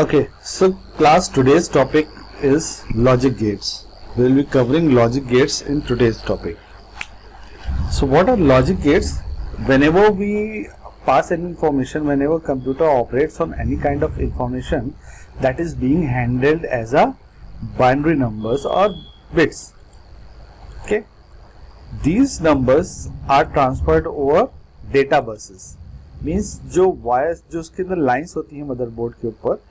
Okay, so class, today's topic is logic gates. We will be covering logic gates in today's topic. So what are logic gates? Whenever we pass any information, whenever computer operates on any kind of information that is being handled as a binary numbers or bits. Okay, these numbers are transferred over data buses. Means जो wires जो उसके अंदर lines होती हैं motherboard के ऊपर,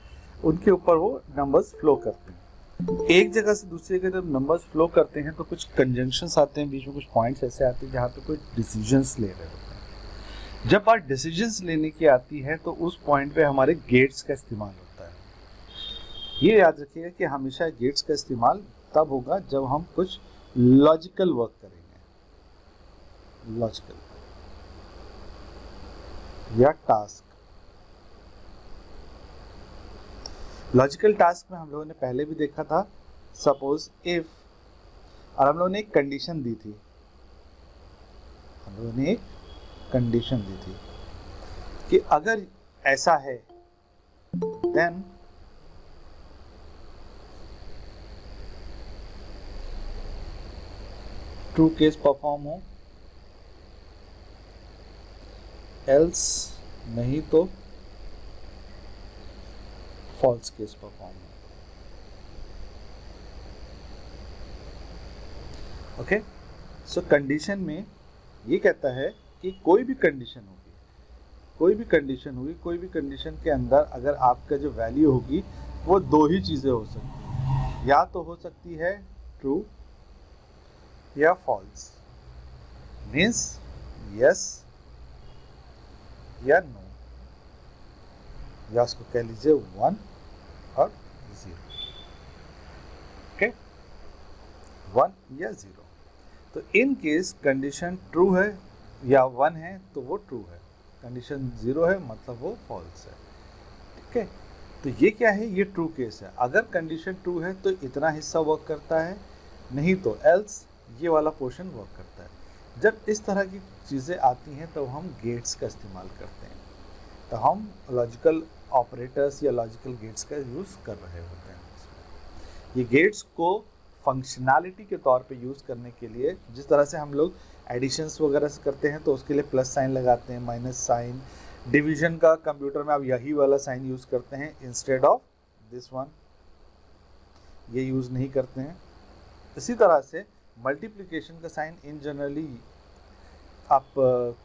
उनके ऊपर वो नंबर्स फ्लो करते हैं। एक जगह से दूसरी जगह जब नंबर्स फ्लो करते हैं तो कुछ कंजंक्शंस आते हैं, बीच में कुछ पॉइंट्स ऐसे आते हैं जहाँ पे कोई डिसीजंस ले रहे होते हैं। जब बात डिसीजंस लेने की आती है तो उस पॉइंट पे हमारे गेट्स का इस्तेमाल होता है। ये याद रखिएगा कि हमेशा गेट्स का इस्तेमाल तब होगा जब हम कुछ लॉजिकल वर्क करेंगे, लॉजिकल या टास्क। लॉजिकल टास्क में हम लोगों ने पहले भी देखा था, सपोज इफ, और हम लोगों ने एक कंडीशन दी थी, हम लोगों ने एक कंडीशन दी थी कि अगर ऐसा है देन ट्रू केस परफॉर्म हो, एल्स नहीं तो फॉल्स केस परफॉर्म हो। ओके, सो कंडीशन में ये कहता है कि कोई भी कंडीशन होगी, कोई भी कंडीशन होगी, कोई भी कंडीशन के अंदर अगर आपका जो वैल्यू होगी वो दो ही चीजें हो सकती हैं, या तो हो सकती है ट्रू या फॉल्स। मीन्स यस या नो, या उसको कह लीजिए 1 और 0। ओके, 1 या 0। तो इन केस कंडीशन ट्रू है या 1 है तो वो ट्रू है, कंडीशन 0 है मतलब वो फॉल्स है। ठीक है, तो ये क्या है, ये ट्रू केस है। अगर कंडीशन ट्रू है तो इतना हिस्सा वर्क करता है, नहीं तो एल्स ये वाला पोर्शन वर्क करता है। जब इस तरह की चीज़ें आती हैं तो हम गेट्स का इस्तेमाल करते हैं, तो हम लॉजिकल ऑपरेटर्स या लॉजिकल गेट्स का यूज़ कर रहे होते हैं। ये गेट्स को फंक्शनैलिटी के तौर पे यूज़ करने के लिए, जिस तरह से हम लोग एडिशंस वगैरह से करते हैं तो उसके लिए प्लस साइन लगाते हैं, माइनस साइन। डिवीजन का कंप्यूटर में आप यही वाला साइन यूज़ करते हैं इंस्टेड ऑफ दिस वन, ये यूज़ नहीं करते हैं। इसी तरह से मल्टीप्लिकेशन का साइन इन जनरली आप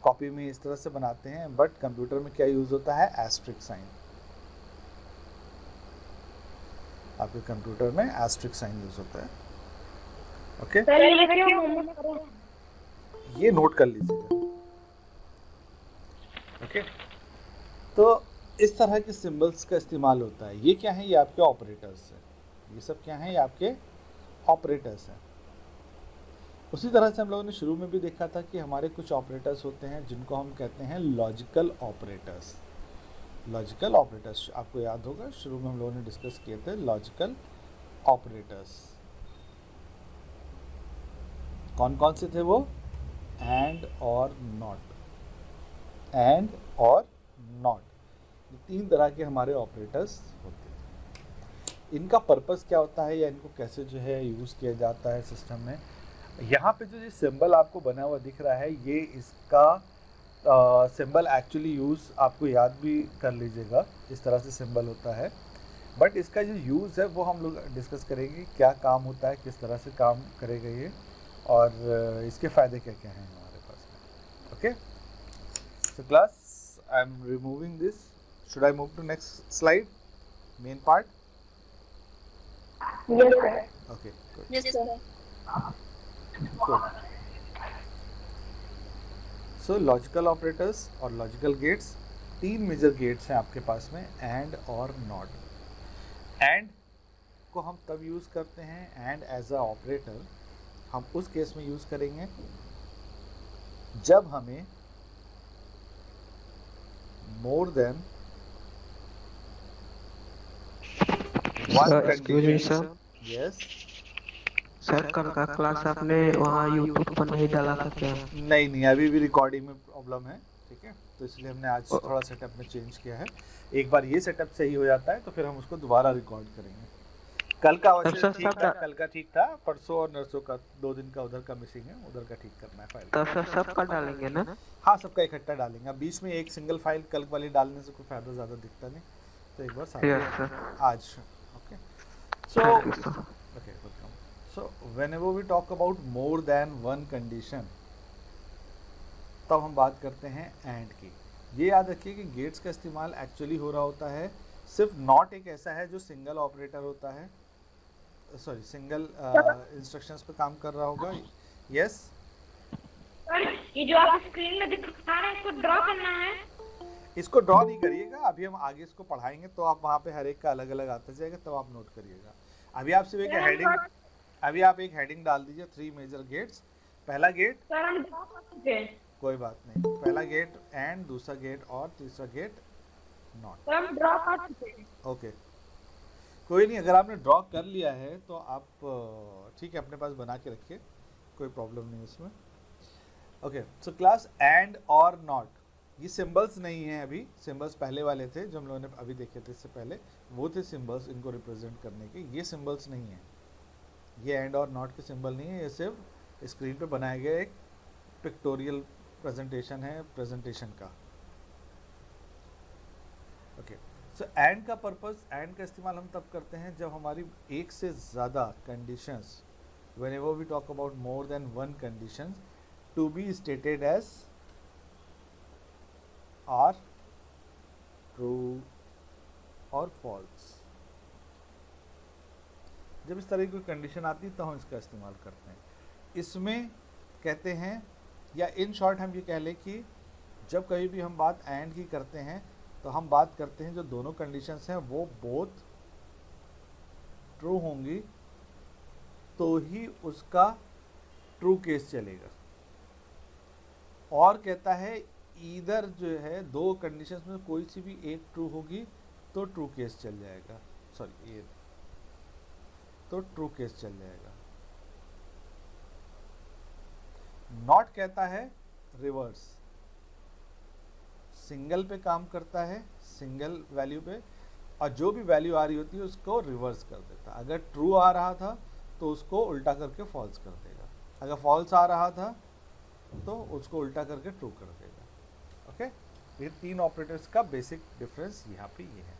कॉपी में इस तरह से बनाते हैं, बट कंप्यूटर में क्या यूज होता है, एस्ट्रिक साइन। आपके कंप्यूटर में एस्ट्रिक साइन यूज होता है। ओके, ये नोट कर लीजिएगा। ओके, तो इस तरह के सिंबल्स का इस्तेमाल होता है। ये क्या है, ये आपके ऑपरेटर्स है, ये सब क्या है, ये आपके ऑपरेटर्स हैं। उसी तरह से हम लोगों ने शुरू में भी देखा था कि हमारे कुछ ऑपरेटर्स होते हैं जिनको हम कहते हैं लॉजिकल ऑपरेटर्स। लॉजिकल ऑपरेटर्स आपको याद होगा, शुरू में हम लोगों ने डिस्कस किए थे लॉजिकल ऑपरेटर्स। कौन कौन से थे वो, एंड और नॉट, एंड और नॉट, ये तीन तरह के हमारे ऑपरेटर्स होते हैं। इनका पर्पस क्या होता है या इनको कैसे जो है यूज़ किया जाता है सिस्टम में। यहाँ पे जो ये सिंबल आपको बना हुआ दिख रहा है, ये इसका सिंबल एक्चुअली यूज़ आपको याद भी कर लीजिएगा, इस तरह से सिंबल होता है। बट इसका जो यूज़ है वो हम लोग डिस्कस करेंगे, क्या काम होता है, किस तरह से काम करेगा ये, और इसके फ़ायदे क्या क्या हैं हमारे पास में। Okay, so class, I am removing this. Should I move to next slide, main part? Yes, sir. Okay, good. Yes, sir. So logical operators और लॉजिकल गेट्स, तीन मेजर गेट्स हैं आपके पास में, एंड और नॉट। एंड को हम तब use करते हैं, एंड एज अ ऑपरेटर हम उस केस में यूज़ करेंगे जब हमें मोर than one condition. Yes sir, कल का क्लास आपने वहाँ यूट्यूब पर नहीं डाला था क्या? नहीं, अभी भी रिकॉर्डिंग में प्रॉब्लम है। ठीक है, तो इसलिए हमने आज थोड़ा सेटअप में चेंज किया है। एक बार ये सेटअप सही हो जाता है तो फिर हम उसको दोबारा रिकॉर्ड करेंगे। कल का वैसे सर ठीक था, कल का ठीक था, परसों और नरसों का 2 दिन का उधर का मिसिंग है, उधर का ठीक करना है फाइल। तो सर सबका डालेंगे ना? हाँ, सबका इकट्ठा डालेंगे। अब बीच में एक सिंगल फाइल कल वाली डालने से कोई फायदा ज़्यादा दिखता नहीं, तो एक बार यस साथ सर, आज। Okay, so thank you sir. okay, welcome. So whenever we talk about more than one condition, तब हम बात करते हैं एंड की। ये याद रखिए कि गेट्स का इस्तेमाल एक्चुअली हो रहा होता है, सिर्फ नॉट एक ऐसा है जो सिंगल ऑपरेटर होता है, सॉरी सिंगल इंस्ट्रक्शंस पे काम कर रहा होगा। यस, सर ये जो आप स्क्रीन में दिखा रहे हैं इसको ड्रॉ करना है। इसको ड्रॉ नहीं करिएगा, अभी हम आगे इसको पढ़ाएंगे तो आप वहाँ पे हर एक का अलग अलग आता जाएगा, तब आप नोट करिएगा। अभी आप सिर्फ एक हेडिंग, अभी आप एक हेडिंग डाल दीजिए, 3 मेजर गेट्स। पहला गेट, सर हम ड्रॉ कर चुके हैं। कोई बात नहीं, पहला गेट एंड, दूसरा गेट और तीसरा गेट नॉट। सर हम ड्रॉ कर चुके हैं। ओके, कोई नहीं, अगर आपने ड्रॉ कर लिया है तो आप ठीक है अपने पास बना के रखिए, कोई प्रॉब्लम नहीं इसमें। ओके, सो क्लास एंड और नॉट, ये सिंबल्स नहीं है, अभी सिंबल्स पहले वाले थे जो हम लोगों ने अभी देखे थे इससे पहले, वो थे सिंबल्स इनको रिप्रेजेंट करने के। ये सिंबल्स नहीं है, ये एंड और नॉट के सिंबल नहीं है, ये सिर्फ स्क्रीन पे बनाया गया एक पिक्टोरियल प्रेजेंटेशन है प्रेजेंटेशन का। ओके, सो एंड का पर्पस, एंड का इस्तेमाल हम तब करते हैं जब हमारी एक से ज़्यादा conditions, whenever we talk about more than one conditions to be stated as are true और फॉल्स। जब इस तरह की कोई कंडीशन आती है तो हम इसका इस्तेमाल करते हैं। इसमें कहते हैं, या इन शॉर्ट हम ये कह लें कि जब कभी भी हम बात एंड की करते हैं तो हम बात करते हैं जो दोनों कंडीशंस हैं वो बोथ ट्रू होंगी तो ही उसका ट्रू केस चलेगा। और कहता है ईदर जो है दो कंडीशंस में कोई सी भी एक ट्रू होगी तो ट्रू केस चल जाएगा, सॉरी ये तो ट्रू केस चल जाएगा। नॉट कहता है रिवर्स, सिंगल पे काम करता है, सिंगल वैल्यू पे, और जो भी वैल्यू आ रही होती है उसको रिवर्स कर देता है। अगर ट्रू आ रहा था तो उसको उल्टा करके फॉल्स कर देगा, अगर फॉल्स आ रहा था तो उसको उल्टा करके ट्रू कर देगा। ओके, ये तीन ऑपरेटर्स का बेसिक डिफरेंस यहाँ पे ये है।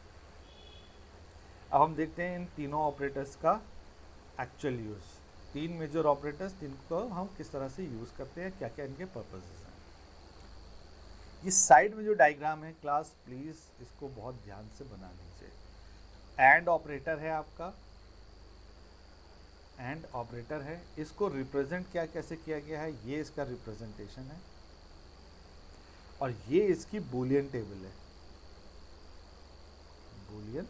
अब हम देखते हैं इन तीनों ऑपरेटर्स का एक्चुअल यूज़। तीन मेजर ऑपरेटर्स, जिनको हम किस तरह से यूज़ करते हैं, क्या क्या इनके पर्पसेस हैं। ये साइड में जो डायग्राम है क्लास, प्लीज़ इसको बहुत ध्यान से बना लीजिए। एंड ऑपरेटर है आपका, एंड ऑपरेटर है, इसको रिप्रेजेंट क्या कैसे किया गया है, ये इसका रिप्रेजेंटेशन है, और ये इसकी बूलियन टेबल है। बूलियन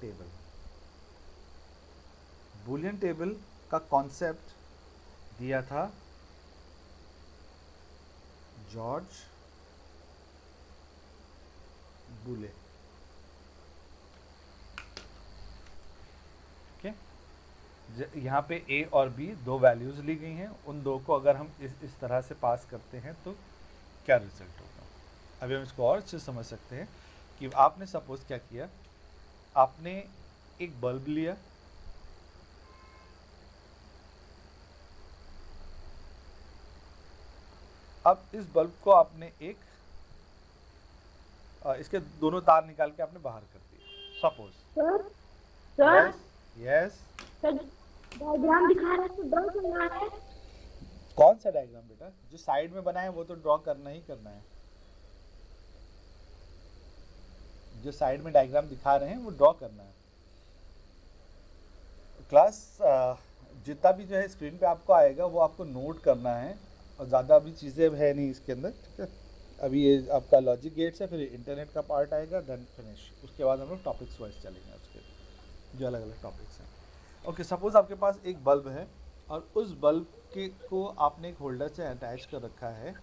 टेबल, बूलियन टेबल का कॉन्सेप्ट दिया था जॉर्ज बूले। ओके, यहाँ पे ए और बी दो वैल्यूज ली गई हैं, उन दो को अगर हम इस तरह से पास करते हैं तो क्या रिजल्ट होगा। अभी हम इसको और अच्छे से समझ सकते हैं कि आपने सपोज क्या किया, आपने एक बल्ब लिया, अब इस बल्ब को आपने एक इसके दोनों तार निकाल के आपने बाहर कर दिए सपोज। सर यस, डायग्राम दिखा रहा है तो ड्रॉ करना है। कौन सा डायग्राम बेटा? जो साइड में बना है वो तो ड्रॉ करना ही करना है। जो साइड में डायग्राम दिखा रहे हैं वो ड्रॉ करना है। क्लास जितना भी जो है स्क्रीन पे आपको आएगा वो आपको नोट करना है, और ज़्यादा अभी चीज़ें है नहीं इसके अंदर, ठीक है। अभी ये आपका लॉजिक गेट्स है, फिर इंटरनेट का पार्ट आएगा, देन फिनिश। उसके बाद हम लोग टॉपिक्स वाइज चलेंगे उसके जो अलग अलग टॉपिक्स हैं। ओके, सपोज आपके पास एक बल्ब है और उस बल्ब के को आपने एक होल्डर से अटैच कर रखा है,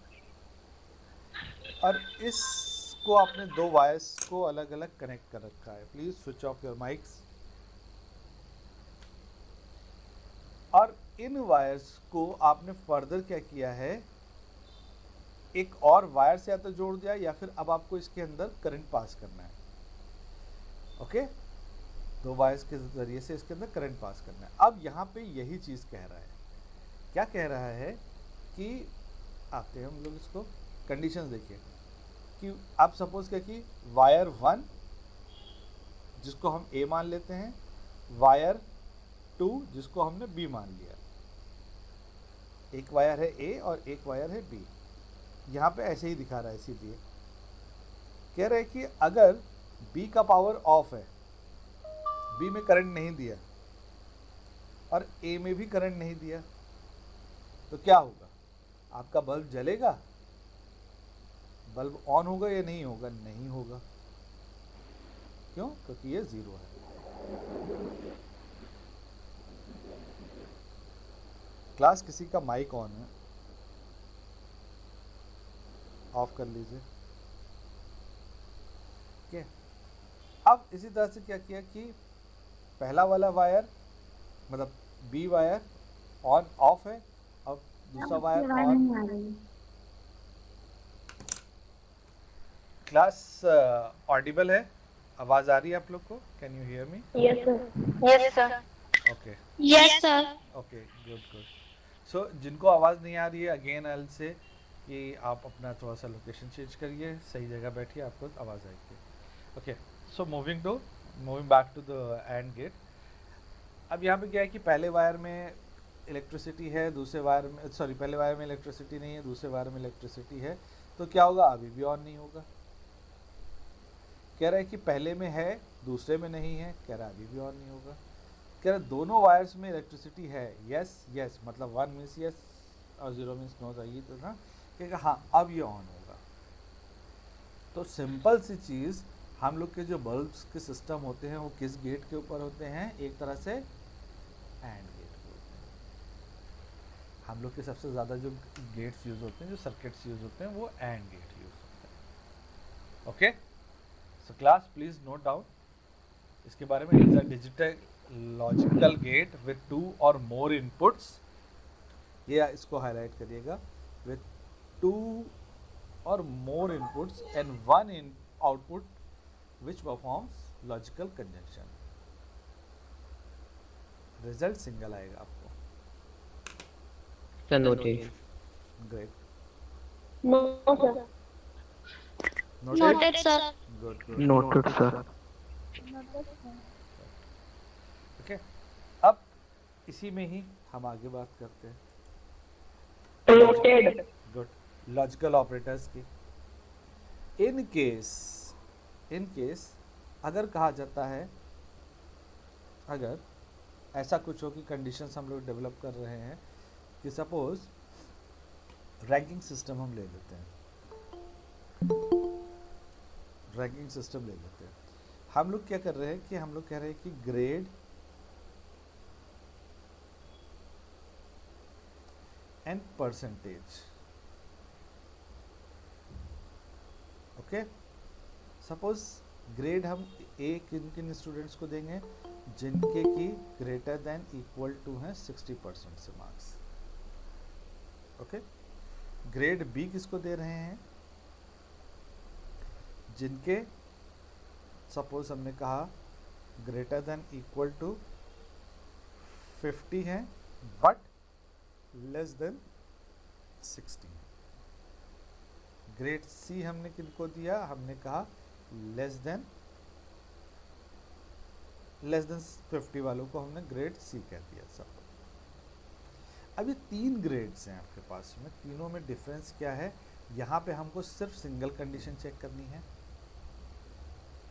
और इसको आपने दो वायर्स को अलग अलग कनेक्ट कर रखा है। Please switch off your mics. और इन वायर्स को आपने फर्दर क्या किया है, एक और वायर से या तो जोड़ दिया या फिर अब आपको इसके अंदर करंट पास करना है। ओके, दो वायर्स के जरिए से इसके अंदर करंट पास करना है। अब यहाँ पे यही चीज़ कह रहा है, क्या कह रहा है कि आते हैं हम लोग इसको कंडीशंस देखिए कि आप सपोज क्या कि वायर 1 जिसको हम ए मान लेते हैं, वायर 2 जिसको हमने बी मान लिया। एक वायर है ए और एक वायर है बी। यहाँ पे ऐसे ही दिखा रहा है, इसीलिए कह रहे हैं कि अगर बी का पावर ऑफ है, बी में करंट नहीं दिया और ए में भी करंट नहीं दिया, तो क्या होगा? आपका बल्ब जलेगा? बल्ब ऑन होगा या नहीं होगा? नहीं होगा। क्यों? क्योंकि ये जीरो है। क्लास किसी का माइक ऑन है, ऑफ कर लीजिए। ठीक, अब इसी तरह से क्या किया कि पहला वाला वायर मतलब बी वायर ऑन ऑफ है, अब दूसरा वायर ऑन। क्लास ऑडिबल है? आवाज आ रही है आप लोग को? Can you hear me? Yes, sir. Yes, sir. Okay Yes, sir. Okay, good good. So जिनको आवाज़ नहीं आ रही है, अगेन आई से कि आप अपना थोड़ा सा लोकेशन चेंज करिए, सही जगह बैठिए, आपको आवाज़ आएगी। Okay, so moving back to the and gate. अब यहाँ पे क्या है कि पहले वायर में इलेक्ट्रिसिटी है, दूसरे वायर में पहले वायर में इलेक्ट्रिसिटी नहीं है, दूसरे वायर में इलेक्ट्रिसिटी है, तो क्या होगा? अभी भी ऑन नहीं होगा। कह रहा है कि पहले में है, दूसरे में नहीं है, कह रहा है अभी भी ऑन नहीं होगा। कह रहा है दोनों वायर्स में इलेक्ट्रिसिटी है, यस यस, मतलब 1 मीन्स यस और 0 मीन्स नो चाहिए, तो ना कहेगा हाँ अब ये ऑन होगा। तो सिंपल सी चीज़, हम लोग के जो बल्ब्स के सिस्टम होते हैं वो किस गेट के ऊपर होते हैं? एक तरह से एंड गेट के ऊपर। हम लोग के सबसे ज़्यादा जो गेट्स यूज़ होते हैं, जो सर्किट्स यूज़ होते हैं, वो एंड गेट यूज़ होते हैं। Okay, so class please note down इसके बारे में। Is a digital logical gate with 2 और मोर इनपुट्स, ये इसको हाईलाइट करिएगा, विथ 2 और more inputs and 1 in output which performs logical conjunction. Result single आएगा आपको। Sir noted. Great. No, sir. Noted, sir. Good good. Noted sir. Okay, अब इसी में ही हम आगे बात करते हैं Noted. गुड लॉजिकल ऑपरेटर्स की। इन केस अगर कहा जाता है, अगर ऐसा कुछ हो कि कंडीशंस हम लोग डेवलप कर रहे हैं कि सपोज रैंकिंग सिस्टम हम ले लेते हैं, रैंकिंग सिस्टम ले लेते हैं। हम लोग क्या कर रहे हैं कि हम लोग कह रहे हैं कि grade and percentage. Okay, suppose grade हम ए किन किन स्टूडेंट्स को देंगे? जिनके की ग्रेटर देन इक्वल टू हैं 60% से मार्क्स। ओके, ग्रेड बी किसको दे रहे हैं? जिनके सपोज हमने कहा ग्रेटर देन इक्वल टू 50 हैं but less than 60। Grade C हमने किनको दिया? हमने कहा लेस देन 50 वालों को हमने ग्रेड सी कह दिया सब। अब ये 3 ग्रेड्स हैं आपके पास में, तीनों में डिफरेंस क्या है? यहाँ पे हमको सिर्फ सिंगल कंडीशन चेक करनी है,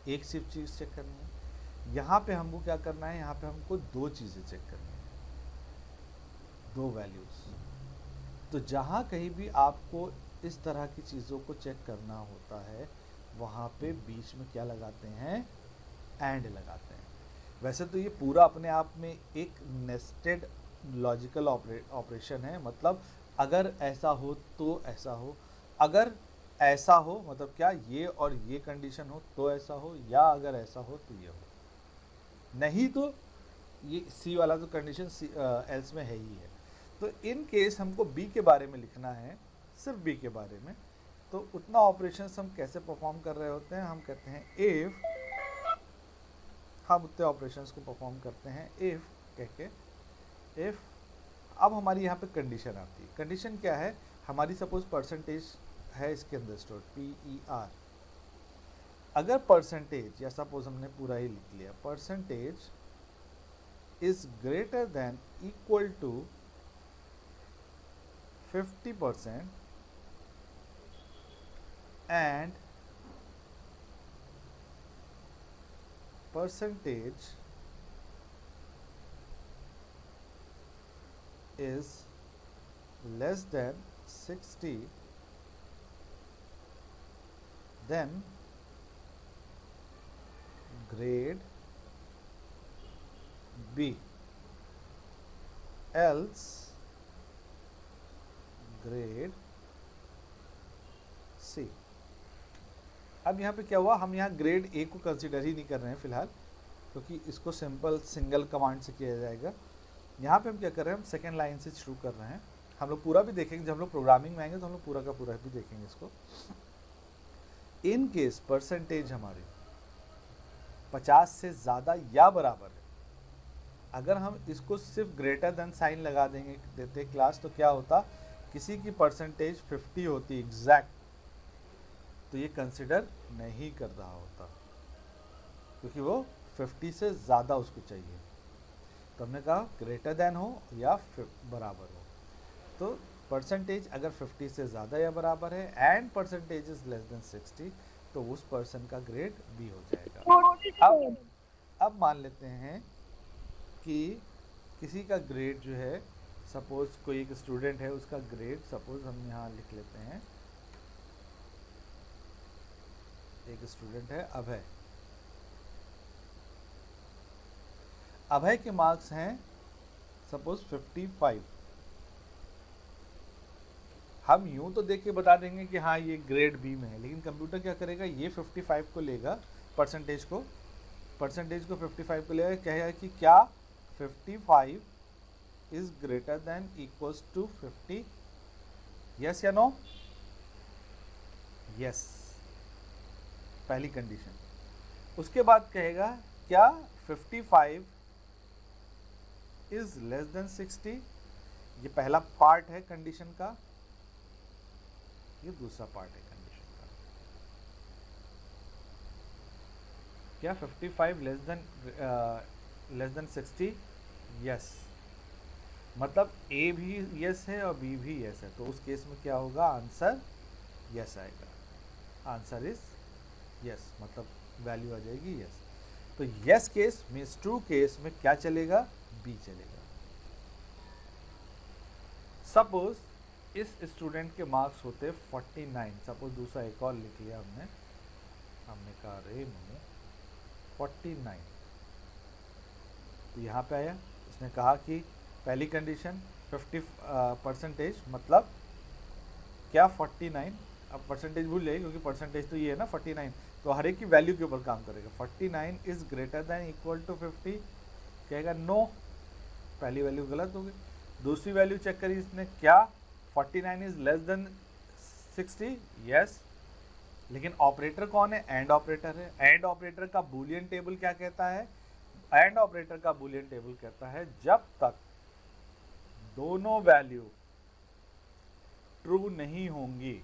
एक सिर्फ चीज़ चेक करनी है। यहाँ पे हमको क्या करना है? यहाँ पे हमको 2 चीज़ें चेक करनी है, 2 वैल्यूज़। तो जहाँ कहीं भी आपको इस तरह की चीज़ों को चेक करना होता है, वहाँ पे बीच में क्या लगाते हैं? एंड लगाते हैं। वैसे तो ये पूरा अपने आप में एक नेस्टेड लॉजिकल ऑपरेशन है, मतलब अगर ऐसा हो तो ऐसा हो, अगर ऐसा हो मतलब क्या ये और ये कंडीशन हो तो ऐसा हो, या अगर ऐसा हो तो ये हो, नहीं तो ये सी वाला तो कंडीशन एल्स में है ही है। तो इन केस हमको बी के बारे में लिखना है, सिर्फ बी के बारे में, तो उतना ऑपरेशंस हम कैसे परफॉर्म कर रहे होते हैं, हम कहते हैं इफ, हम उतने ऑपरेशंस को परफॉर्म करते हैं इफ कह के। इफ, अब हमारी यहाँ पे कंडीशन आती है। कंडीशन क्या है, हमारी सपोज परसेंटेज है इसके अंदर स्टोर PER, अगर परसेंटेज, या सपोज हमने पूरा ही लिख लिया, percentage is greater than equal to 50% and percentage is less than 60, then grade B, else grade C। अब यहाँ पे क्या हुआ, हम यहाँ ग्रेड ए को कंसिडर ही नहीं कर रहे हैं फिलहाल, क्योंकि इसको सिंपल सिंगल कमांड से किया जाएगा। यहाँ पे हम क्या कर रहे हैं, हम सेकेंड लाइन से शुरू कर रहे हैं। हम लोग पूरा भी देखेंगे, जब हम लोग प्रोग्रामिंग में आएंगे तो हम लोग पूरा का पूरा भी देखेंगे इसको। इन केस परसेंटेज हमारी 50 से ज़्यादा या बराबर है, अगर हम इसको सिर्फ ग्रेटर देन साइन लगा देते क्लास, तो क्या होता, किसी की परसेंटेज 50 होती एग्जैक्ट, तो ये कंसिडर नहीं कर रहा होता, क्योंकि वो 50 से ज़्यादा उसको चाहिए। तो हमने कहा ग्रेटर देन हो या बराबर हो। तो परसेंटेज अगर 50 से ज़्यादा या बराबर है and percentage is less than 60, तो उस पर्सन का ग्रेड बी हो जाएगा। अब मान लेते हैं कि किसी का ग्रेड जो है, सपोज कोई एक स्टूडेंट है, उसका ग्रेड सपोज हम यहाँ लिख लेते हैं, एक स्टूडेंट है अभय। अभय के मार्क्स हैं सपोज 55। हम यूं तो देख के बता देंगे कि हाँ ये ग्रेड बी में है, लेकिन कंप्यूटर क्या करेगा, ये 55 को लेगा, परसेंटेज को 55 को लेगा, कहेगा कि क्या 55 is greater than equals to 50, yes या नो, यस, पहली कंडीशन। उसके बाद कहेगा क्या 55 इज लेस देन 60, ये पहला पार्ट है कंडीशन का, ये दूसरा पार्ट है कंडीशन का। क्या 55 लेस देन 60, यस, मतलब ए भी यस है और बी भी यस है, तो उस केस में क्या होगा, आंसर यस आएगा। आंसर इज यस, मतलब वैल्यू आ जाएगी यस। तो yes case means true case में क्या चलेगा, बी चलेगा। सपोज इस स्टूडेंट के मार्क्स होते 49, सपोज दूसरा एक और लिख लिया हमने कहा रे 49, तो यहाँ पे आया, इसने कहा कि पहली कंडीशन 50% मतलब क्या 49, अब परसेंटेज भूल जाइए क्योंकि परसेंटेज तो ये है ना 49, तो हर एक की वैल्यू के ऊपर काम करेगा। 49 is greater than equal to 50, कहेगा नो, पहली वैल्यू गलत हो गई। दूसरी वैल्यू चेक करी इसने, क्या 49 इज लेस देन 60, यस, लेकिन ऑपरेटर कौन है, एंड ऑपरेटर है। एंड ऑपरेटर का बूलियन टेबल क्या कहता है, एंड ऑपरेटर का बूलियन टेबल कहता है जब तक दोनों वैल्यू ट्रू नहीं होंगी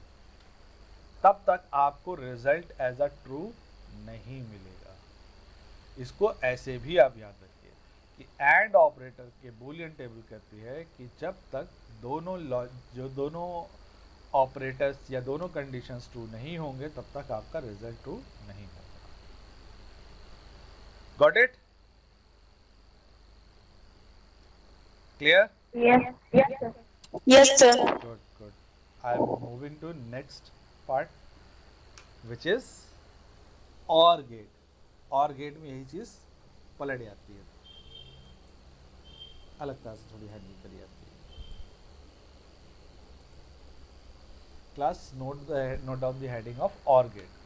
तब तक आपको रिजल्ट एज अ ट्रू नहीं मिलेगा। इसको ऐसे भी आप याद रखिए कि एंड ऑपरेटर के बूलियन टेबल कहती है कि जब तक दोनों ऑपरेटर्स या दोनों कंडीशंस ट्रू नहीं होंगे तब तक आपका रिजल्ट ट्रू नहीं होगा। Got it? Clear? Yes, sir. Good. I am moving to next part, which is OR gate. OR gate में यही चीज पलट जाती है, अलग तरह से थोड़ी हैंडल करी जाती है। Class note down the heading of OR gate.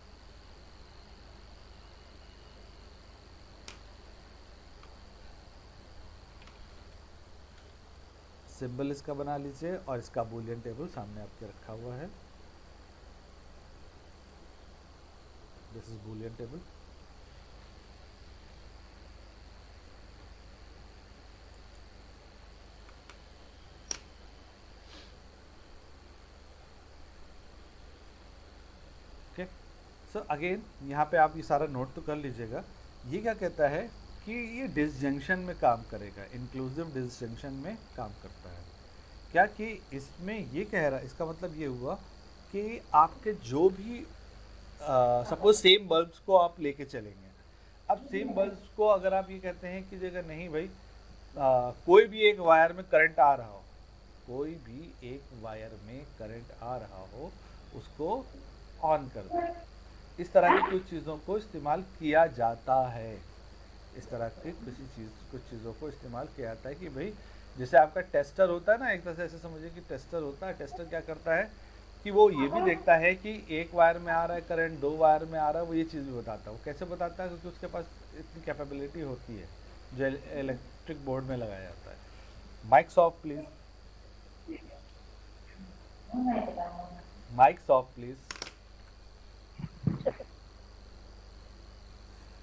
Symbol इसका बना लीजिए और इसका बूलियन टेबल सामने आपके रखा हुआ है। This is Boolean table. Okay, so again यहाँ पे आप ये सारा नोट तो कर लीजिएगा। ये क्या कहता है कि ये डिसजंक्शन में काम करेगा, इंक्लूसिव डिसजंक्शन में काम करता है। क्या कि इसमें ये कह रहा है, इसका मतलब ये हुआ कि आपके जो भी सपोज सेम बल्ब्स को आप लेके चलेंगे। अब सेम बल्ब्स को अगर आप ये कहते हैं कि अगर नहीं भाई कोई भी एक वायर में करंट आ रहा हो, कोई भी एक वायर में करंट आ रहा हो, उसको ऑन कर दो। इस तरह की कुछ चीज़ों को इस्तेमाल किया जाता है। इस तरह की कुछ चीज़ों को इस्तेमाल किया जाता है कि भाई जैसे आपका टेस्टर होता है ना, एक तरह से ऐसे समझिए कि टेस्टर होता है। टेस्टर क्या करता है कि वो ये भी देखता है कि एक वायर में आ रहा है करंट, 2 वायर में आ रहा है, वो ये चीज़ भी बताता है। वो कैसे बताता है? क्योंकि उसके पास इतनी कैपेबिलिटी होती है जो इलेक्ट्रिक बोर्ड में लगाया जाता है। Mics of please, mics of please.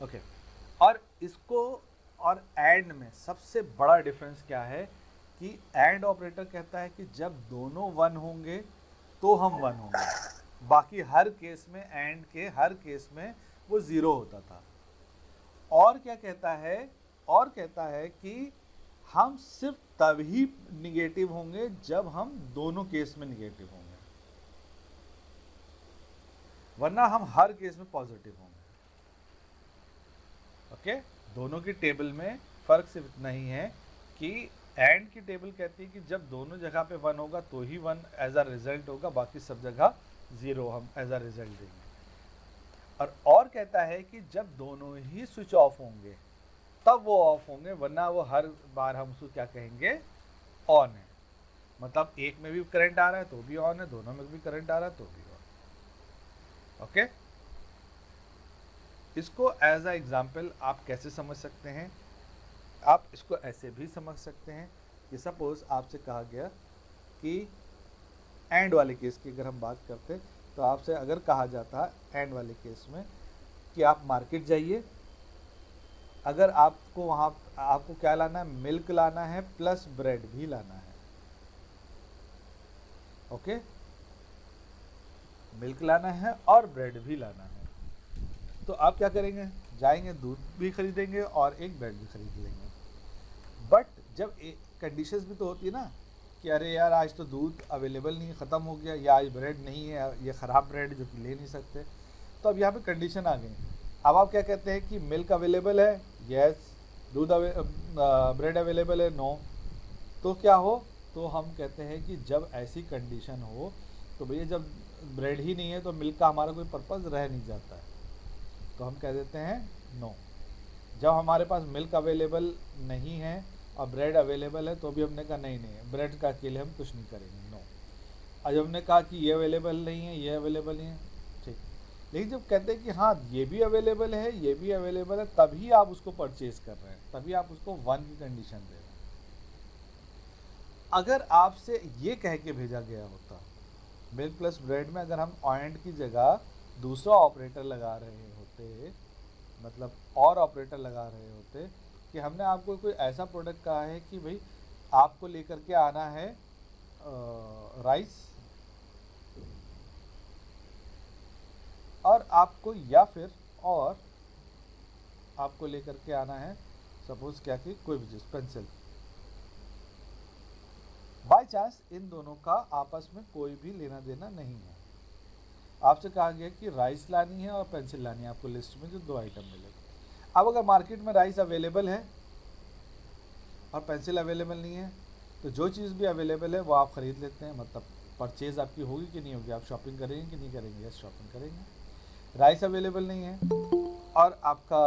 Okay, और इसको और एंड में सबसे बड़ा डिफरेंस क्या है कि एंड ऑपरेटर कहता है कि जब दोनों 1 होंगे तो हम 1 होंगे। बाकी हर केस में, एंड के हर केस में वो 0 होता था। और क्या कहता है? और कहता है कि हम सिर्फ तभी निगेटिव होंगे जब हम दोनों केस में निगेटिव होंगे, वरना हम हर केस में पॉजिटिव होंगे। ओके, दोनों की टेबल में फर्क सिर्फ इतना ही है कि एंड की टेबल कहती है कि जब दोनों जगह पे 1 होगा तो ही 1 एज अ रिजल्ट होगा, बाकी सब जगह 0 हम एज अ रिजल्ट देंगे। और कहता है कि जब दोनों ही स्विच ऑफ होंगे तब वो ऑफ होंगे, वरना वो हर बार हम उसको क्या कहेंगे? ऑन है। मतलब एक में भी करंट आ रहा है तो भी ऑन है, दोनों में भी करंट आ रहा है तो भी ऑन। ओके, इसको एज अ एग्जाम्पल आप कैसे समझ सकते हैं? आप इसको ऐसे भी समझ सकते हैं कि सपोज आपसे कहा गया कि एंड वाले केस की अगर हम बात करते तो आपसे अगर कहा जाता एंड वाले केस में कि आप मार्केट जाइए, अगर आपको वहाँ आपको क्या लाना है? मिल्क लाना है प्लस ब्रेड भी लाना है। ओके, मिल्क लाना है और ब्रेड भी लाना है। तो आप क्या करेंगे? जाएंगे, दूध भी खरीदेंगे और एक ब्रेड भी खरीद लेंगे। बट जब कंडीशंस भी तो होती है ना कि अरे यार आज तो दूध अवेलेबल नहीं है, ख़त्म हो गया, या आज ब्रेड नहीं है, ये ख़राब ब्रेड जो कि ले नहीं सकते। तो अब यहाँ पे कंडीशन आ गई। अब आप क्या कहते हैं कि मिल्क अवेलेबल है? यस। दूध ब्रेड अवेलेबल है? नो। तो क्या हो? तो हम कहते हैं कि जब ऐसी कंडीशन हो तो भैया जब ब्रेड ही नहीं है तो मिल्क का हमारा कोई पर्पज़ रह नहीं जाता है, तो हम कह देते हैं नो। जब हमारे पास मिल्क अवेलेबल नहीं है और ब्रेड अवेलेबल है तो भी हमने कहा नहीं नहीं, ब्रेड का अकेले हम कुछ नहीं करेंगे, नो। और जब हमने कहा कि ये अवेलेबल नहीं है, ये अवेलेबल नहीं है, ठीक। लेकिन जब कहते हैं कि हाँ ये भी अवेलेबल है, ये भी अवेलेबल है, तभी आप उसको परचेज कर रहे हैं, तभी आप उसको 1 की कंडीशन दे रहे हैं। अगर आपसे ये कह के भेजा गया होता मिल्क प्लस ब्रेड में अगर हम एंड की जगह दूसरा ऑपरेटर लगा रहे होते, मतलब और ऑपरेटर लगा रहे होते कि हमने आपको कोई ऐसा प्रोडक्ट कहा है कि भाई आपको लेकर के आना है राइस, और आपको या फिर और आपको लेकर के आना है सपोज क्या कि कोई भी चीज़, पेंसिल। बाय चांस इन दोनों का आपस में कोई भी लेना देना नहीं है। आपसे कहा गया कि राइस लानी है और पेंसिल लानी है, आपको लिस्ट में जो 2 आइटम मिलेगा। अब अगर मार्केट में राइस अवेलेबल है और पेंसिल अवेलेबल नहीं है तो जो चीज़ भी अवेलेबल है वो आप ख़रीद लेते हैं। मतलब परचेज़ आपकी होगी कि नहीं होगी? आप शॉपिंग करेंगे कि नहीं करेंगे? यस, शॉपिंग करेंगे। राइस अवेलेबल नहीं है और आपका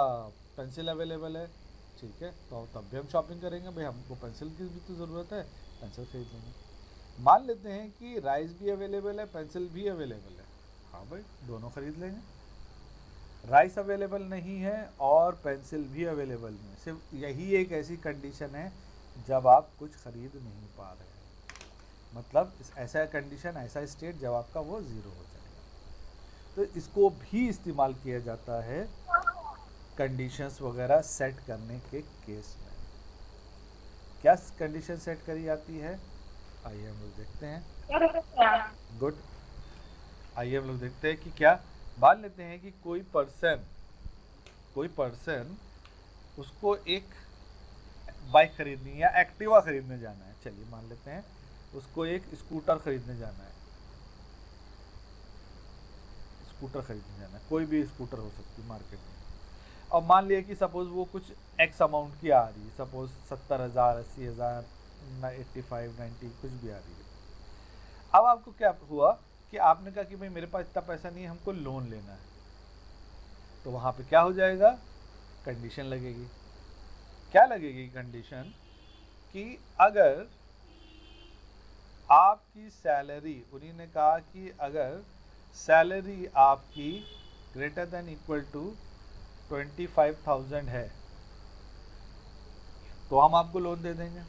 पेंसिल अवेलेबल है, ठीक है, तो तब भी हम शॉपिंग करेंगे, भाई हमको पेंसिल की भी तो ज़रूरत है, पेंसिल खरीद लेंगे। मान लेते हैं कि राइस भी अवेलेबल है, पेंसिल भी अवेलेबल है, हाँ भाई दोनों खरीद लेंगे। राइस अवेलेबल नहीं है और पेंसिल भी अवेलेबल नहीं है, सिर्फ यही एक ऐसी कंडीशन है जब आप कुछ खरीद नहीं पा रहे हैं। मतलब ऐसा कंडीशन, ऐसा स्टेट जब आपका वो 0 हो जाएगा। तो इसको भी इस्तेमाल किया जाता है कंडीशंस वगैरह सेट करने के केस में। क्या कंडीशन सेट करी जाती है, आइए हम लोग देखते हैं। गुड, आइए हम लोग देखते हैं कि क्या। मान लेते हैं कि कोई पर्सन उसको एक बाइक खरीदनी या एक्टिवा खरीदने जाना है। चलिए मान लेते हैं उसको एक स्कूटर खरीदने जाना है, कोई भी स्कूटर हो सकती है मार्केट में। और मान लिया कि सपोज वो कुछ एक्स अमाउंट की आ रही है, सपोज 70,000, 80,000, 85, 90 कुछ भी आ रही है। अब आपको क्या हुआ कि आपने कहा कि भाई मेरे पास इतना पैसा नहीं है, हमको लोन लेना है। तो वहाँ पे क्या हो जाएगा, कंडीशन लगेगी। क्या लगेगी कंडीशन कि अगर आपकी सैलरी, उन्हीं ने कहा कि अगर सैलरी आपकी ग्रेटर देन इक्वल टू 25,000 है तो हम आपको लोन दे देंगे,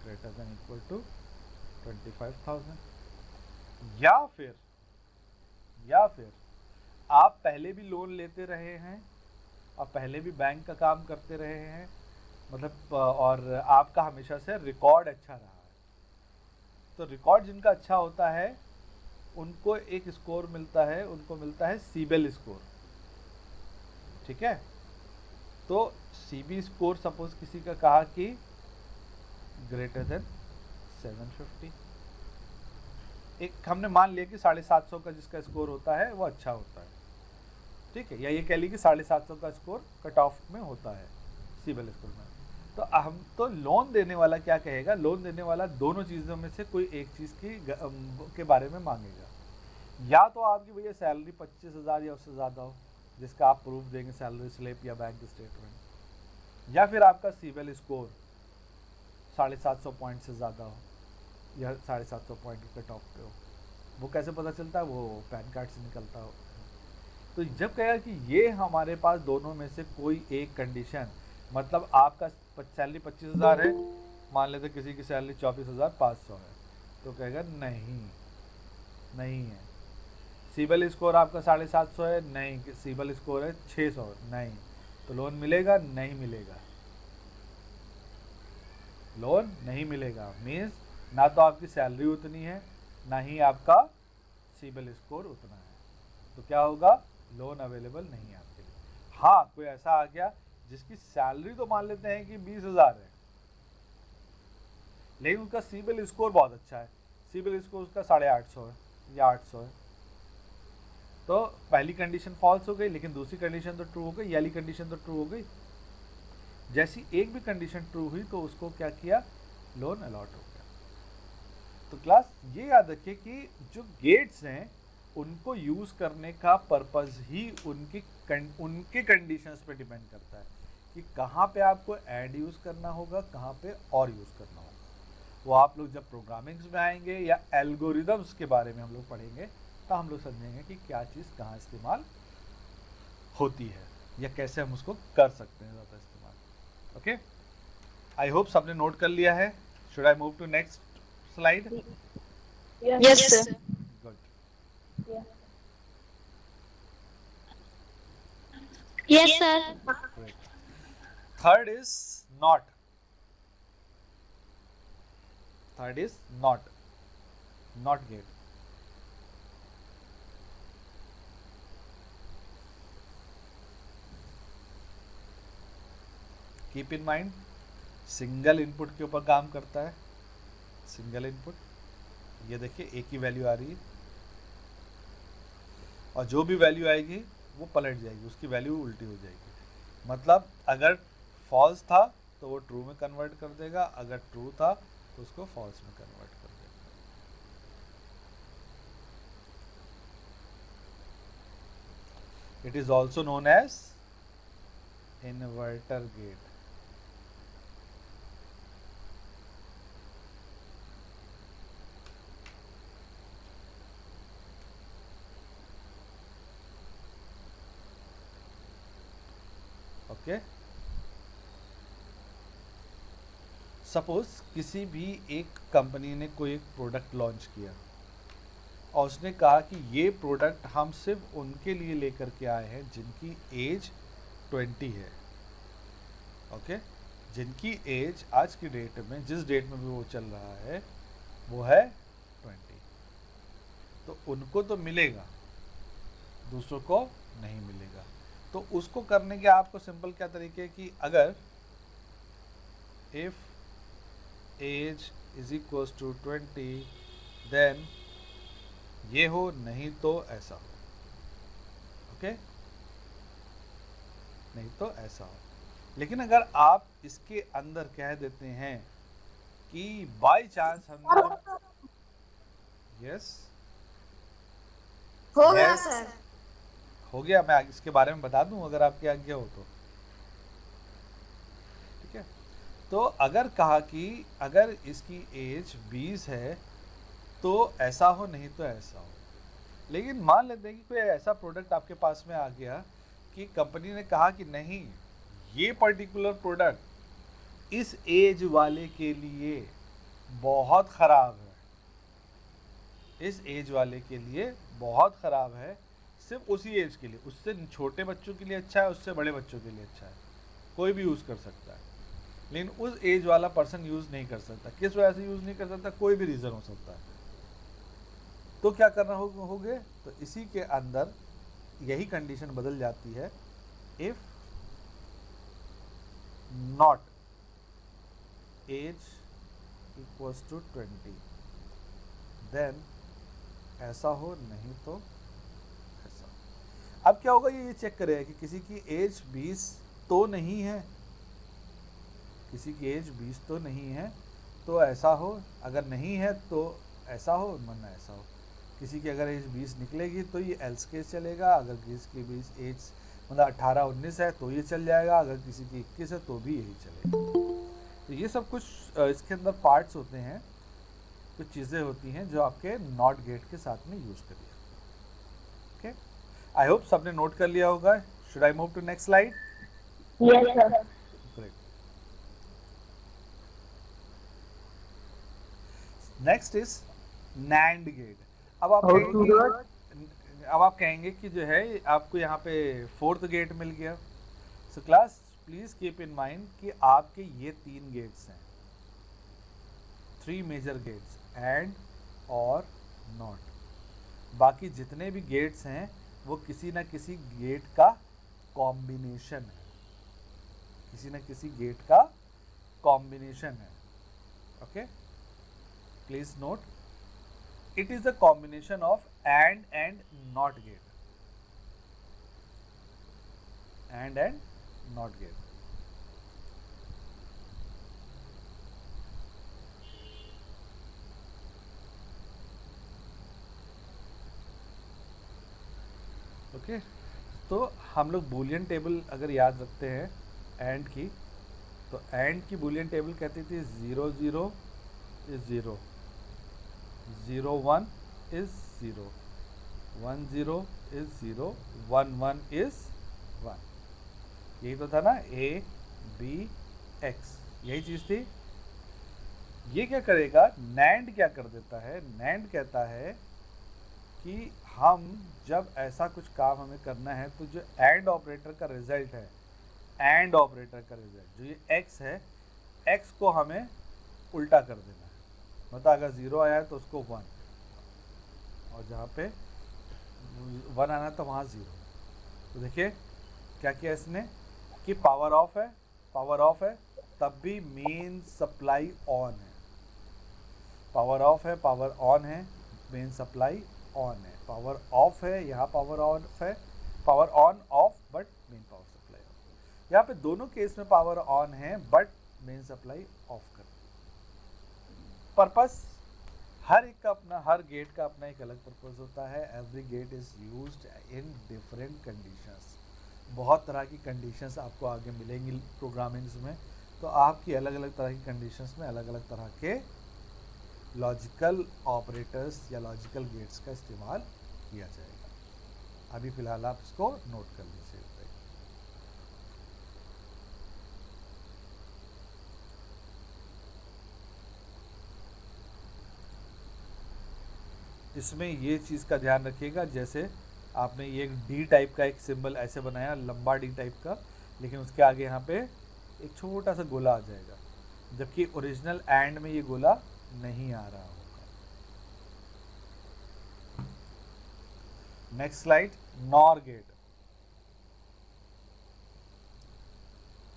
ग्रेटर देन इक्वल टू 25,000। या फिर आप पहले भी लोन लेते रहे हैं और पहले भी बैंक का काम करते रहे हैं, मतलब और आपका हमेशा से रिकॉर्ड अच्छा रहा है। तो रिकॉर्ड जिनका अच्छा होता है उनको एक स्कोर मिलता है, उनको मिलता है सीबिल स्कोर। ठीक है, तो सीबी स्कोर सपोज किसी का कहा कि ग्रेटर देन 750, एक हमने मान लिया कि 750 का जिसका स्कोर होता है वो अच्छा होता है। ठीक है, या ये कह ली कि 750 का स्कोर कट ऑफ में होता है सीबिल स्कोर में। तो हम तो लोन देने वाला क्या कहेगा, लोन देने वाला दोनों चीज़ों में से कोई एक चीज़ के बारे में मांगेगा। या तो आपकी भैया सैलरी 25,000 या उससे ज़्यादा हो, जिसका आप प्रूफ देंगे सैलरी स्लिप या बैंक स्टेटमेंट, या फिर आपका सीबिल स्कोर 750 पॉइंट से ज़्यादा हो या 750 पॉइंट कट ऑफ पे हो। वो कैसे पता चलता है, वो पैन कार्ड से निकलता हो। तो जब कहेगा कि ये हमारे पास दोनों में से कोई एक कंडीशन, मतलब आपका सैलरी 25,000 है, मान लेते किसी की सैलरी 24,500 है, तो कहेगा नहीं है। सीबिल स्कोर आपका 750 है, नहीं। सीबिल स्कोर है 600, नहीं। तो लोन मिलेगा, नहीं मिलेगा, लोन नहीं मिलेगा। मीन्स ना तो आपकी सैलरी उतनी है, ना ही आपका सीबिल स्कोर उतना है, तो क्या होगा, लोन अवेलेबल नहीं है आपके लिए। हाँ, कोई ऐसा आ गया जिसकी सैलरी तो मान लेते हैं कि 20,000 है, लेकिन उसका सीबिल स्कोर बहुत अच्छा है, सीबिल स्कोर उसका 850 है या 800 है, तो पहली कंडीशन फॉल्स हो गई, लेकिन दूसरी कंडीशन तो ट्रू हो गई, वाली कंडीशन तो ट्रू हो गई। जैसी एक भी कंडीशन ट्रू हुई तो उसको क्या किया, लोन अलॉट हो गया। तो क्लास ये याद रखिए कि जो गेट्स हैं उनको यूज़ करने का पर्पज़ ही उनके कंडीशंस पे डिपेंड करता है कि कहाँ पे आपको ऐड यूज़ करना होगा, कहाँ पे और यूज़ करना होगा। वो आप लोग जब प्रोग्रामिंग्स में आएंगे या एल्गोरिदम्स के बारे में हम लोग पढ़ेंगे तो हम लोग समझेंगे कि क्या चीज़ कहाँ इस्तेमाल होती है या कैसे हम उसको कर सकते हैं ज़्यादा इस्तेमाल। ओके, आई होप सबने नोट कर लिया है। Should I move to next slide? Yes, sir. Good. Yes, sir. Great. Third is not. Not gate. Keep in mind, single input के ऊपर काम करता है। सिंगल इनपुट, ये देखिए एक ही वैल्यू आ रही है और जो भी वैल्यू आएगी वो पलट जाएगी, उसकी वैल्यू उल्टी हो जाएगी। मतलब अगर फॉल्स था तो वो ट्रू में कन्वर्ट कर देगा, अगर ट्रू था तो उसको फॉल्स में कन्वर्ट कर देगा। It is also known as inverter gate. Okay, suppose किसी भी एक कंपनी ने कोई एक प्रोडक्ट लॉन्च किया, और उसने कहा कि ये प्रोडक्ट हम सिर्फ उनके लिए लेकर के आए हैं जिनकी एज 20 है। ओके, जिनकी एज आज की डेट में, जिस डेट में भी वो चल रहा है, वो है 20। तो उनको तो मिलेगा, दूसरों को नहीं मिलेगा। तो उसको करने के आपको सिंपल क्या तरीके कि अगर if age is equal to 20 then ये हो, नहीं तो ऐसा हो। ओके, नहीं तो ऐसा हो। लेकिन अगर आप इसके अंदर कह देते हैं कि बाय चांस हमने जब, यस हो गया यस सर। हो गया, मैं इसके बारे में बता दूं अगर आपकी आज्ञा हो तो। ठीक है, तो अगर कहा कि अगर इसकी एज 20 है तो ऐसा हो, नहीं तो ऐसा हो। लेकिन मान लेते हैं कि कोई ऐसा प्रोडक्ट आपके पास में आ गया कि कंपनी ने कहा कि नहीं, ये पर्टिकुलर प्रोडक्ट इस एज वाले के लिए बहुत ख़राब है, इस एज वाले के लिए बहुत ख़राब है, सिर्फ उसी एज के लिए, उससे छोटे बच्चों के लिए अच्छा है, उससे बड़े बच्चों के लिए अच्छा है, कोई भी यूज़ कर सकता है, लेकिन उस एज वाला पर्सन यूज़ नहीं कर सकता। किस वजह से यूज़ नहीं कर सकता? कोई भी रीज़न हो सकता है। तो क्या करना होगे? तो इसी के अंदर यही कंडीशन बदल जाती है, if not age equals to 20 then ऐसा हो, नहीं तो ऐसा हो। अब क्या होगा, ये चेक करेगा कि किसी की एज 20 तो नहीं है, किसी की एज 20 तो नहीं है तो ऐसा हो, अगर नहीं है तो ऐसा हो, वरना ऐसा हो। किसी की अगर एज 20 निकलेगी तो ये एल्स केस चलेगा, अगर किसी की 20 एज मतलब 18-19 है तो ये चल जाएगा, अगर किसी की 21 है तो भी यही चलेगा। तो ये सब कुछ इसके अंदर पार्ट्स होते हैं, कुछ चीज़ें होती हैं जो आपके नॉट गेट के साथ में यूज़ करिए। ओके, आई होप सबने नोट कर लिया होगा। Should I move to next slide? Yes sir. Great. Next is NAND gate. अब आप कहेंगे कि जो है आपको यहाँ पे फोर्थ गेट मिल गया। सो class please keep in mind कि आपके ये 3 गेट्स हैं, 3 मेजर गेट्स, एंड और नॉट। बाकी जितने भी गेट्स हैं वो किसी ना किसी गेट का कॉम्बिनेशन है, किसी ना किसी गेट का कॉम्बिनेशन है। Okay, please note, it is a combination of and not gate, and not gate. Okay, तो हम लोग बूलियन टेबल अगर याद रखते हैं एंड की, तो एंड की बूलियन टेबल कहती थी 0 0 इज 0, 0 1 इज 0, 1 0 इज 0, 1 1 इज 1। यही तो था ना, A B X, यही चीज़ थी। ये क्या करेगा, नैंड क्या कर देता है, नैंड कहता है कि हम जब ऐसा कुछ काम हमें करना है तो जो एंड ऑपरेटर का रिजल्ट है, एंड ऑपरेटर का रिजल्ट जो ये x है, x को हमें उल्टा कर देना है। मतलब अगर 0 आया है तो उसको 1, और जहाँ पे 1 आना तो वहाँ 0। तो देखिए क्या किया इसने कि पावर ऑफ है, पावर ऑफ है, तब भी मेन सप्लाई ऑन है। पावर ऑफ है, पावर ऑन है, मेन सप्लाई ऑन है। पावर ऑफ है, यहाँ पावर ऑफ है, power on off, but main power supply of. यहाँ पे दोनों केस में पावर ऑन है बट मेन सप्लाई ऑफ कर। पर्पस हर एक का अपना, हर गेट का अपना एक अलग पर्पस होता है। Every gate is used in different conditions. बहुत तरह की कंडीशंस आपको आगे मिलेंगी प्रोग्रामिंग्स में, तो आपकी अलग अलग तरह की कंडीशंस में अलग अलग तरह के लॉजिकल ऑपरेटर्स या लॉजिकल गेट्स का इस्तेमाल किया जाएगा। अभी फ़िलहाल आप इसको नोट कर लीजिए। इसमें ये चीज़ का ध्यान रखिएगा, जैसे आपने ये एक डी टाइप का एक सिंबल ऐसे बनाया, लंबा डी टाइप का, लेकिन उसके आगे यहाँ पे एक छोटा सा गोला आ जाएगा, जबकि ओरिजिनल एंड में ये गोला नहीं आ रहा होगा। Next slide, nor gate.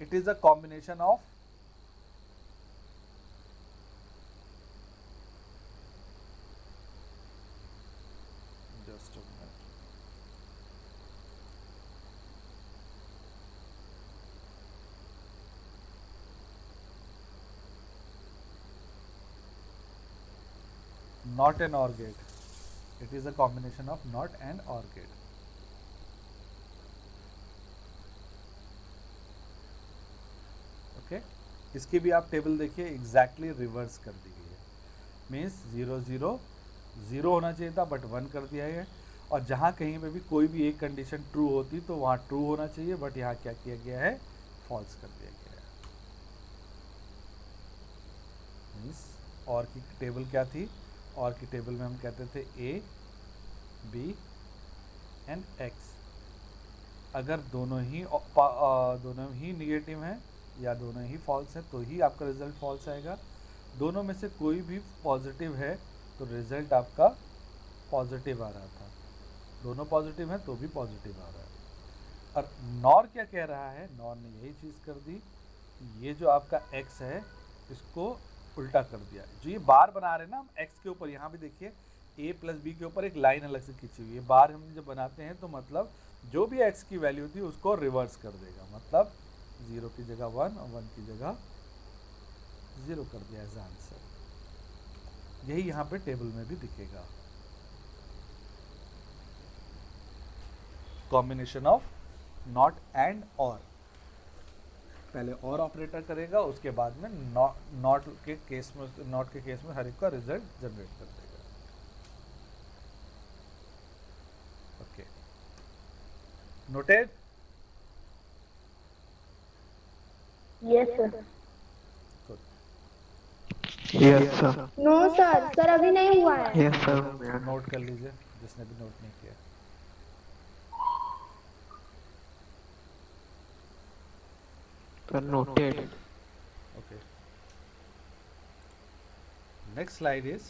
It is a combination of not an OR gate. It is a combination of not and OR gate. Okay, इसकी भी आप टेबल देखिए, एग्जैक्टली रिवर्स कर दी गई है। मीन्स 0 0 0 होना चाहिए था बट 1 कर दिया है, और जहाँ कहीं पे भी कोई भी एक कंडीशन ट्रू होती तो वहाँ ट्रू होना चाहिए, बट यहाँ क्या किया गया है, फॉल्स कर दिया गया है। मीन्स और की टेबल क्या थी, और की टेबल में हम कहते थे ए बी एंड एक्स। अगर दोनों ही निगेटिव हैं या दोनों ही फॉल्स है तो ही आपका रिजल्ट फॉल्स आएगा। दोनों में से कोई भी पॉजिटिव है तो रिजल्ट आपका पॉजिटिव आ रहा था, दोनों पॉजिटिव हैं तो भी पॉजिटिव आ रहा है। और नॉर क्या कह रहा है, नॉर ने यही चीज़ कर दी, ये जो आपका एक्स है इसको उल्टा कर दिया। जो ये बार बना रहे हैं ना हम एक्स के ऊपर, यहाँ भी देखिए a प्लस बी के ऊपर एक लाइन अलग से खींची हुई है। बार हम जब बनाते हैं तो मतलब जो भी x की वैल्यू थी उसको रिवर्स कर देगा, मतलब 0 की जगह 1 और 1 की जगह 0 कर दिया एज आंसर। यही यहाँ पे टेबल में भी दिखेगा, कॉम्बिनेशन ऑफ नॉट एंड और। पहले और ऑपरेटर करेगा, उसके बाद में नॉट के केस में हर एक का रिजल्ट जनरेट कर देगा। Okay, noted? Yes sir. Good. Yes sir. No sir, sir अभी नहीं हुआ है। Yes sir. नोट कर लीजिए जिसने भी नोट नहीं किया। Noted. Okay, next slide is,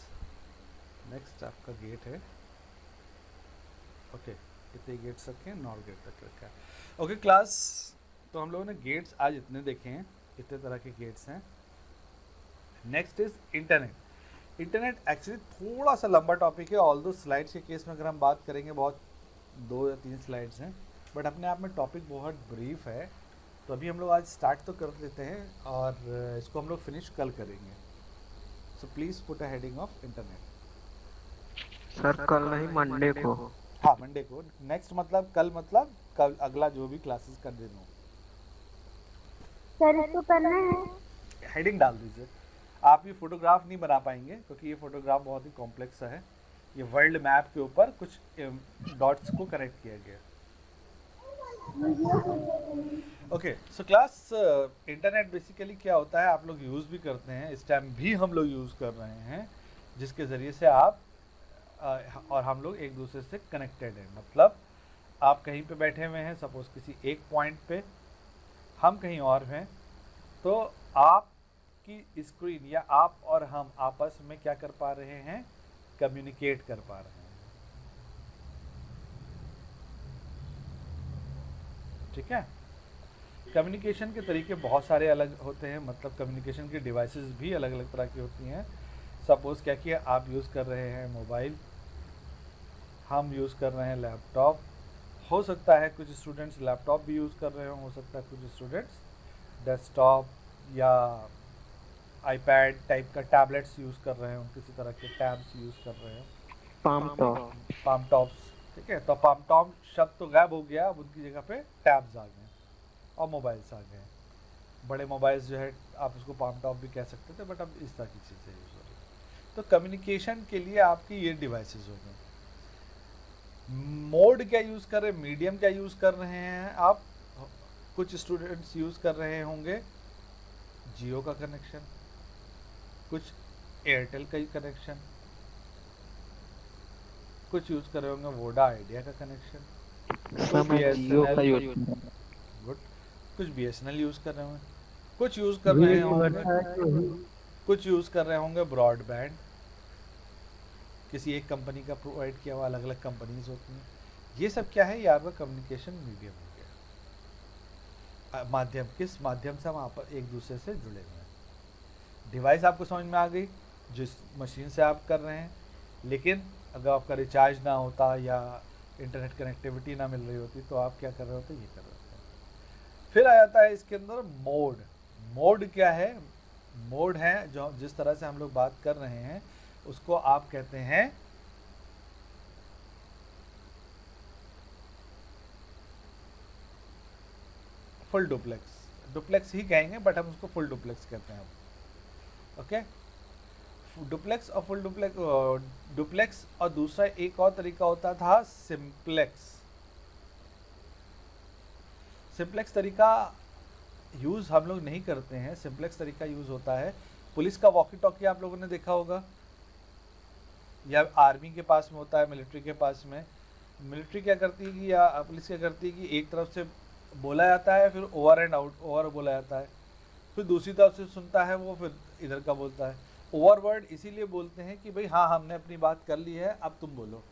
next आपका गेट है। ओके, कितने गेट्स रखे हैं, नॉर गेट तक रखा है। ओके क्लास, तो हम लोगों ने गेट्स आज इतने देखे हैं, इतने तरह के गेट्स हैं। Next is internet. Internet actually थोड़ा सा लंबा टॉपिक है, ऑल दो स्लाइड्स के केस में अगर हम बात करेंगे बहुत 2 या 3 स्लाइड्स हैं, बट अपने आप में टॉपिक बहुत ब्रीफ है। तो अभी हम लोग आज स्टार्ट तो कर देते हैं और इसको हम लोग फिनिश कल करेंगे। So please put a heading of internet. Sir कल नहीं, मंडे को। हाँ, मंडे को। नेक्स्ट मतलब कल अगला जो भी क्लासेस का दिन हो। सर इसको करना है। हेडिंग डाल दीजिए। आप ये फोटोग्राफ नहीं बना पाएंगे क्योंकि ये फोटोग्राफ बहुत ही कॉम्प्लेक्स है। ये वर्ल्ड मैप के ऊपर कुछ डॉट्स को कनेक्ट किया गया। Okay, so class, internet basically क्या होता है, आप लोग यूज़ भी करते हैं, इस टाइम भी हम लोग यूज़ कर रहे हैं, जिसके ज़रिए से आप और हम लोग एक दूसरे से कनेक्टेड हैं। मतलब आप कहीं पे बैठे हुए हैं, सपोज़ किसी एक पॉइंट पे, हम कहीं और हैं, तो आपकी स्क्रीन या आप और हम आपस में क्या कर पा रहे हैं, कम्युनिकेट कर पा रहे हैं। ठीक है, कम्युनिकेशन के तरीके बहुत सारे अलग होते हैं, मतलब कम्युनिकेशन की डिवाइसेस भी अलग अलग तरह की होती हैं। सपोज़ क्या किया, आप यूज़ कर रहे हैं मोबाइल, हम यूज़ कर रहे हैं लैपटॉप, हो सकता है कुछ स्टूडेंट्स लैपटॉप भी यूज़ कर रहे हो सकता है कुछ स्टूडेंट्स डेस्कटॉप या आईपैड टाइप का टैबलेट्स यूज़ कर रहे हो, किसी तरह के टैब्स यूज़ कर रहे हो, पाम टॉप्स। ठीक है, तो पाम टॉप शब्द तो गायब हो गया, अब उनकी जगह पे टैब्स आ गए और मोबाइल्स आ गए। बड़े मोबाइल्स जो है आप उसको पाम टॉप भी कह सकते थे, बट अब इस तरह की चीज़ें यूज़ हो रही। तो कम्युनिकेशन के लिए आपकी ये डिवाइसेस हो गए। मोड क्या यूज़ कर रहे हैं, मीडियम क्या यूज़ कर रहे हैं आप, कुछ स्टूडेंट्स यूज़ कर रहे होंगे जियो का कनेक्शन, कुछ एयरटेल का ही कनेक्शन, कुछ यूज़ कर रहे होंगे वोडा आइडिया का कनेक्शन, सर कुछ मैं जियो का यूज BSNL, कर रहा हूँ। गुड, कुछ BSNL यूज़ कर रहे होंगे, कुछ यूज़ कर रहे होंगे, कुछ यूज़ कर रहे होंगे ब्रॉडबैंड, किसी एक कंपनी का प्रोवाइड किया हुआ, अलग अलग कंपनीज होती हैं। ये सब क्या है, ये आपका कम्युनिकेशन मीडियम हो गया। माध्यम, किस माध्यम से हम आप एक दूसरे से जुड़े हुए हैं। डिवाइस आपको समझ में आ गई, जिस मशीन से आप कर रहे हैं, लेकिन अगर आपका रिचार्ज ना होता या इंटरनेट कनेक्टिविटी ना मिल रही होती तो आप क्या कर रहे होते, ये कर रहे होते। फिर आ जाता है इसके अंदर मोड। मोड क्या है? मोड है जो जिस तरह से हम लोग बात कर रहे हैं उसको आप कहते हैं फुल डुप्लेक्स। डुप्लेक्स ही कहेंगे बट हम उसको फुल डुप्लेक्स कहते हैं। ओके, डुप्लेक्स और फुल डुप्लेक्स, डुप्लेक्स और दूसरा एक और तरीका होता था सिंप्लेक्स। सिंप्लेक्स तरीका यूज़ हम लोग नहीं करते हैं। सिंप्लेक्स तरीका यूज़ होता है, पुलिस का वॉकी टॉकी आप लोगों ने देखा होगा, या आर्मी के पास में होता है, मिलिट्री के पास में। मिलिट्री क्या करती है कि या पुलिस क्या करती है कि एक तरफ से बोला जाता है, फिर ओवर एंड आउट, ओवर बोला जाता है, फिर दूसरी तरफ से सुनता है वो, फिर इधर का बोलता है। ओवर वर्ड इसीलिए बोलते हैं कि भाई हाँ हमने अपनी बात कर ली है, अब तुम बोलो।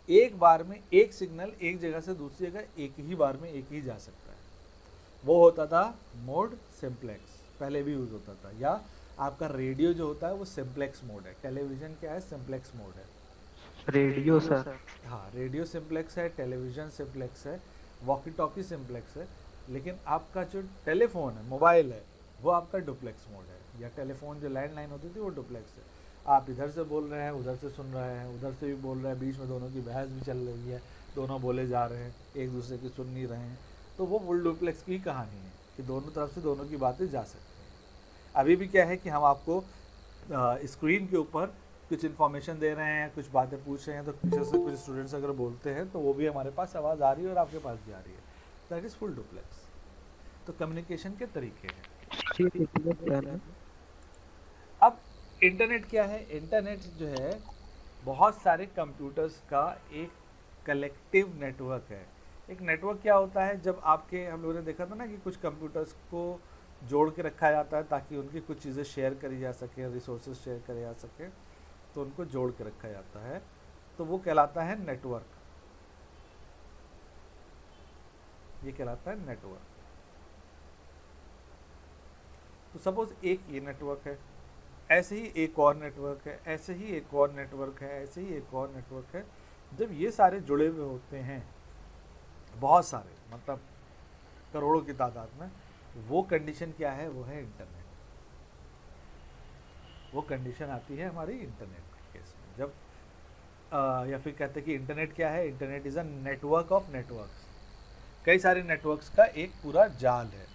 एक बार में एक सिग्नल एक जगह से दूसरी जगह एक ही बार में एक ही जा सकता है, वो होता था मोड सिंप्लेक्स, पहले भी यूज़ होता था। या आपका रेडियो जो होता है वो सिंप्लेक्स मोड है, टेलीविज़न क्या है, सिंप्लेक्स मोड है। Radio sir. हाँ, रेडियो सिंप्लेक्स है, टेलीविज़न सिंप्लेक्स है, वॉकी टॉकी सिंप्लेक्स है। लेकिन आपका जो टेलीफोन है, मोबाइल है, वो आपका डुप्लेक्स मोड है। या टेलीफोन जो लैंडलाइन होती थी वो डुप्लेक्स है। आप इधर से बोल रहे हैं, उधर से सुन रहे हैं, उधर से भी बोल रहे हैं, बीच में दोनों की बहस भी चल रही है, दोनों बोले जा रहे हैं, एक दूसरे की सुन नहीं रहे हैं। तो वो फुल डुप्लेक्स की कहानी है कि दोनों तरफ से दोनों की बातें जा सकती हैं। अभी भी क्या है कि हम आपको स्क्रीन के ऊपर कुछ इन्फॉर्मेशन दे रहे हैं, कुछ बातें पूछ रहे हैं, तो पीछे से कुछ स्टूडेंट्स अगर बोलते हैं तो वो भी हमारे पास आवाज़ आ रही है और आपके पास भी आ रही है। That is full duplex. तो कम्युनिकेशन के तरीके हैं। अब इंटरनेट क्या है? इंटरनेट जो है बहुत सारे कंप्यूटर्स का एक कलेक्टिव नेटवर्क है। एक नेटवर्क क्या होता है, जब आपके, हम लोगों ने देखा था ना कि कुछ कंप्यूटर्स को जोड़ के रखा जाता है ताकि उनकी कुछ चीज़ें शेयर करी जा सके, रिसोर्सेज शेयर करे जा सके, तो उनको जोड़ के रखा जाता है, तो वो कहलाता है नेटवर्क। ये कहलाता है नेटवर्क। तो सपोज एक ये नेटवर्क है, ऐसे ही एक और नेटवर्क है, ऐसे ही एक और नेटवर्क है, ऐसे ही एक और नेटवर्क है। जब ये सारे जुड़े हुए होते हैं, बहुत सारे, मतलब करोड़ों की तादाद में, वो कंडीशन क्या है? वो है इंटरनेट। वो कंडीशन आती है हमारी इंटरनेट के केस में। जब या फिर कहते हैं कि इंटरनेट क्या है? Internet is a network of networks. कई सारे नेटवर्क्स का एक पूरा जाल है।